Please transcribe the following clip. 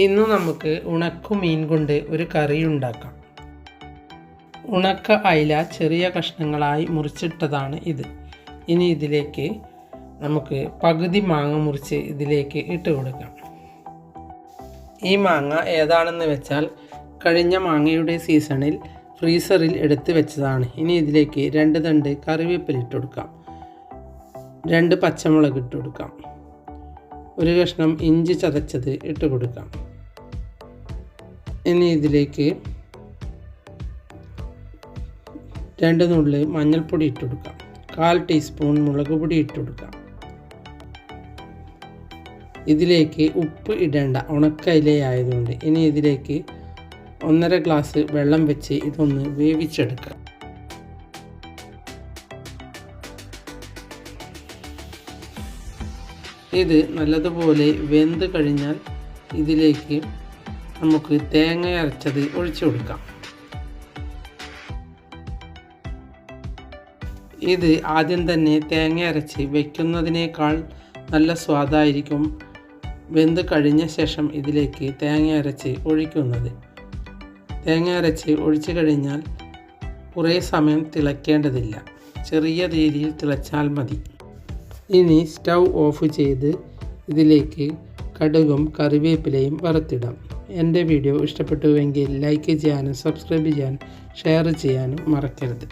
ഇന്ന് നമുക്ക് ഉണക്കമീൻ കൊണ്ട് ഒരു കറി ഉണ്ടാക്കാം. ഉണക്ക അയില ചെറിയ കഷ്ണങ്ങളായി മുറിച്ചിട്ടതാണ് ഇത്. ഇനി ഇതിലേക്ക് നമുക്ക് പകുതി മാങ്ങ മുറിച്ച് ഇതിലേക്ക് ഇട്ട് കൊടുക്കാം. ഈ മാങ്ങ ഏതാണെന്ന് വെച്ചാൽ കഴിഞ്ഞ മാങ്ങയുടെ സീസണിൽ ഫ്രീസറിൽ എടുത്ത് വെച്ചതാണ്. ഇനി ഇതിലേക്ക് 2 തണ്ട് കറിവേപ്പില ഇട്ട് കൊടുക്കാം, 2 പച്ചമുളക് ഇട്ട് കൊടുക്കാം, 1 കഷ്ണം ഇഞ്ചി ചതച്ചത് ഇട്ട് കൊടുക്കാം. ഇനി ഇതിലേക്ക് 2 നുള്ളി മഞ്ഞൾപ്പൊടി ഇട്ട് കൊടുക്കാം, 1/4 ടീസ്പൂൺ മുളക് പൊടി ഇട്ട് കൊടുക്കാം. ഇതിലേക്ക് ഉപ്പ് ഇടേണ്ട, ഉണക്കയിലയായതുകൊണ്ട്. ഇനി ഇതിലേക്ക് 1.5 ഗ്ലാസ് വെള്ളം വെച്ച് ഇതൊന്ന് വേവിച്ചെടുക്കാം. ഇത് നല്ലതുപോലെ വെന്ത് കഴിഞ്ഞാൽ ഇതിലേക്ക് നമുക്ക് തേങ്ങ അരച്ചത് ഒഴിച്ചു കൊടുക്കാം. ഇത് ആദ്യം തന്നെ തേങ്ങ അരച്ച് വയ്ക്കുന്നതിനേക്കാൾ നല്ല സ്വാദായിരിക്കും വെന്ത് കഴിഞ്ഞ ശേഷം ഇതിലേക്ക് തേങ്ങ അരച്ച് ഒഴിക്കുന്നത്. തേങ്ങ അരച്ച് ഒഴിച്ചു കഴിഞ്ഞാൽ കുറേ സമയം തിളയ്ക്കേണ്ടതില്ല, ചെറിയ രീതിയിൽ തിളച്ചാൽ മതി. ഇനി സ്റ്റൗ ഓഫ് ചെയ്ത് ഇതിലേക്ക് കടുകും കറിവേപ്പിലയും വറുത്തിടാം. എൻ്റെ വീഡിയോ ഇഷ്ടപ്പെട്ടുവെങ്കിൽ ലൈക്ക് ചെയ്യാനും സബ്സ്ക്രൈബ് ചെയ്യാനും ഷെയർ ചെയ്യാനും മറക്കരുത്.